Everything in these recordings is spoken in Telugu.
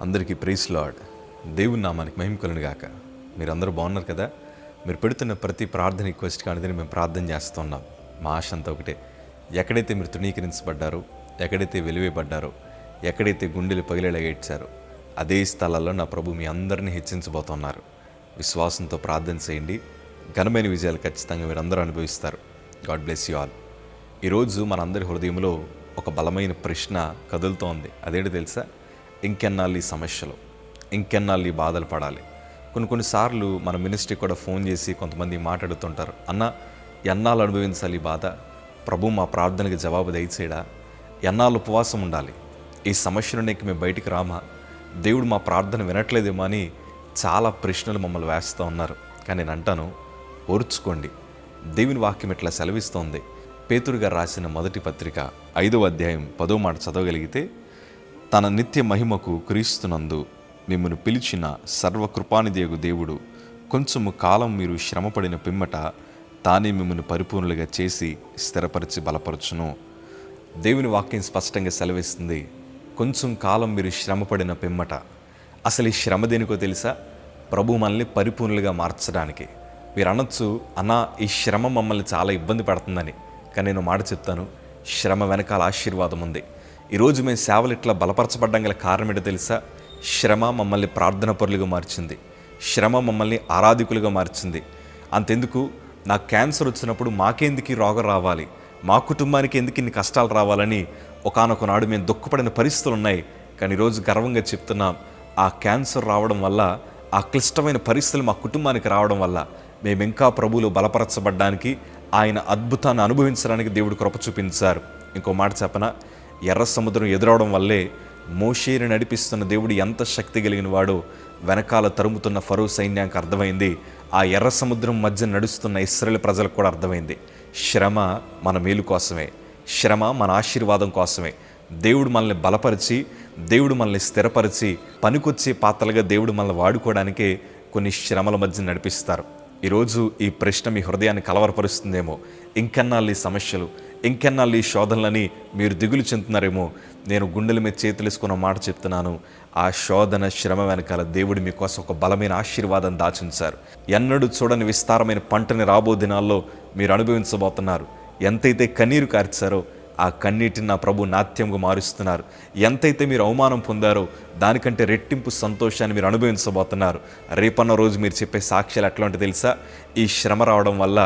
అందరికీ ప్రైజ్ లార్డ్. దేవుని నామానికి మహిమ కలుగును గాక. మీరందరూ బాగున్నారు కదా? మీరు పెడుతున్న ప్రతి ప్రార్థన రిక్వెస్ట్ కానిదని మేము ప్రార్థన చేస్తున్నాం. మా ఆశ అంతా ఒకటే, ఎక్కడైతే మీరు తృణీకరించబడ్డారో, ఎక్కడైతే వెలివేయబడ్డారో, ఎక్కడైతే గుండెలు పగిలేలా ఏడ్చారో అదే స్థలాల్లో నా ప్రభు మీ అందరినీ హెచ్చించబోతున్నారు. విశ్వాసంతో ప్రార్థన చేయండి. ఘనమైన విజయాలు ఖచ్చితంగా మీరు అందరూ అనుభవిస్తారు. God bless you all. ఈరోజు మనందరి హృదయంలో ఒక బలమైన ప్రశ్న కదులుతోంది. అదేంటి తెలుసా? ఇంకెన్నాళ్ళు ఈ సమస్యలు, ఇంకెన్నాళ్ళు ఈ బాధలు పడాలి. కొన్నిసార్లు మన మినిస్ట్రీ కూడా ఫోన్ చేసి కొంతమంది మాట్లాడుతుంటారు, అన్న ఎన్నాళ్ళు అనుభవించాలి ఈ బాధ? ప్రభు మా ప్రార్థనకి జవాబు దయచేయడా? ఎన్నాళ్ళు ఉపవాసం ఉండాలి? ఈ సమస్య నుండి మేము బయటికి రామా? దేవుడు మా ప్రార్థన వినట్లేదేమో అని చాలా ప్రశ్నలు మమ్మల్ని వేస్తూ ఉన్నారు. కానీ నేను అంటాను, ఓర్చుకోండి. దేవుని వాక్యం ఇట్లా సెలవిస్తోంది. పేతురు గారు రాసిన మొదటి పత్రిక 5వ అధ్యాయం 10వ మాట చదవగలిగితే, తన నిత్య మహిమకు క్రీస్తునందు మిమ్మల్ని పిలిచిన సర్వకృపానిదేగు దేవుడు కొంచెము కాలం మీరు శ్రమపడిన పిమ్మట తానే మిమ్మల్ని పరిపూర్ణులుగా చేసి స్థిరపరిచి బలపరచును. దేవుని వాక్యం స్పష్టంగా సెలవిస్తుంది, కొంచెం కాలం మీరు శ్రమపడిన పిమ్మట. అసలు ఈ శ్రమ దేనికో తెలుసా? ప్రభు మనల్ని పరిపూర్ణులుగా మార్చడానికి. మీరు అనొచ్చు, అన్నా ఈ శ్రమ మమ్మల్ని చాలా ఇబ్బంది పడుతుందని. కానీ నేను మాట చెప్తాను, శ్రమ వెనకాల ఆశీర్వాదం ఉంది. ఈరోజు మేము సేవలు ఇట్లా బలపరచబడ్డం గల కారణం ఏంటో తెలుసా? శ్రమ మమ్మల్ని ప్రార్థన పరులుగా మార్చింది. శ్రమ మమ్మల్ని ఆరాధికులుగా మార్చింది. అంతెందుకు, నాకు క్యాన్సర్ వచ్చినప్పుడు మాకెందుకు ఈ రోగం రావాలి, మా కుటుంబానికి ఎందుకు ఇన్ని కష్టాలు రావాలని ఒకానొక నాడు మేము దుఃఖపడిన పరిస్థితులు ఉన్నాయి. కానీ ఈరోజు గర్వంగా చెప్తున్నాం, ఆ క్యాన్సర్ రావడం వల్ల, ఆ క్లిష్టమైన పరిస్థితులు మా కుటుంబానికి రావడం వల్ల మేము ఇంకా ప్రభువులో బలపరచబడ్డానికి, ఆయన అద్భుతాన్ని అనుభవించడానికి దేవుడు కృప చూపించారు. ఇంకో మాట చెప్పనా? ఎర్ర సముద్రం ఎదురవడం వల్లే మోషేని నడిపిస్తున్న దేవుడు ఎంత శక్తి కలిగిన వాడో వెనకాల తరుముతున్న ఫరో సైన్యానికి అర్థమైంది. ఆ ఎర్ర సముద్రం మధ్య నడుస్తున్న ఇశ్రాయేలు ప్రజలకు కూడా అర్థమైంది, శ్రమ మన మేలు కోసమే, శ్రమ మన ఆశీర్వాదం కోసమే. దేవుడు మనల్ని బలపరిచి, దేవుడు మనల్ని స్థిరపరిచి, పనికొచ్చే పాత్రలుగా దేవుడు మనల్ని వాడుకోవడానికే కొన్ని శ్రమల మధ్య నడిపిస్తారు. ఈరోజు ఈ ప్రశ్న మీ హృదయాన్ని కలవరపరుస్తుందేమో. ఇంకెన్నాళ్ళు ఈ సమస్యలు, ఇంకెన్నాళ్ళు ఈ శోధనలని మీరు దిగులు చెందుతున్నారేమో. నేను గుండెల మీద చేతులేసుకున్న మాట చెప్తున్నాను, ఆ శోధన శ్రమ వెనకాల దేవుడు మీకోసం ఒక బలమైన ఆశీర్వాదం దాచుంచారు. ఎన్నడూ చూడని విస్తారమైన పంటని రాబో దినాల్లో మీరు అనుభవించబోతున్నారు. ఎంతైతే కన్నీరు కార్చారో ఆ కన్నీటిని నా ప్రభు నాట్యంగా మారుస్తున్నారు. ఎంతైతే మీరు అవమానం పొందారో దానికంటే రెట్టింపు సంతోషాన్ని మీరు అనుభవించబోతున్నారు. రేపన్న రోజు మీరు చెప్పే సాక్ష్యాలు ఎట్లాంటి తెలుసా? ఈ శ్రమ రావడం వల్ల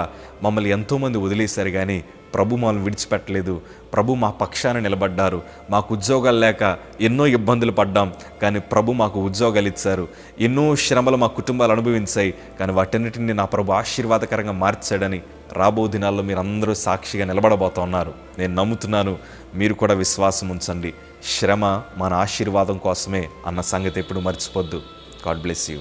మమ్మల్ని ఎంతోమంది వదిలేశారు, కానీ ప్రభు మమ్మల్ని విడిచిపెట్టలేదు. ప్రభు మా పక్షాన నిలబడ్డారు. మాకు ఉద్యోగాలు లేక ఎన్నో ఇబ్బందులు పడ్డాం, కానీ ప్రభు మాకు ఉద్యోగాలు ఇచ్చారు. ఎన్నో శ్రమలు మా కుటుంబాలు అనుభవించాయి, కానీ వాటన్నిటిని నా ప్రభు ఆశీర్వాదకరంగా మార్చాడని రాబో దినాల్లో మీరు అందరూ సాక్షిగా నిలబడబోతున్నారు. నేను నమ్ముతున్నాను, మీరు కూడా విశ్వాసం ఉంచండి. శ్రమ మన ఆశీర్వాదం కోసమే అన్న సంగతి ఎప్పుడు మర్చిపోద్దు. God bless you.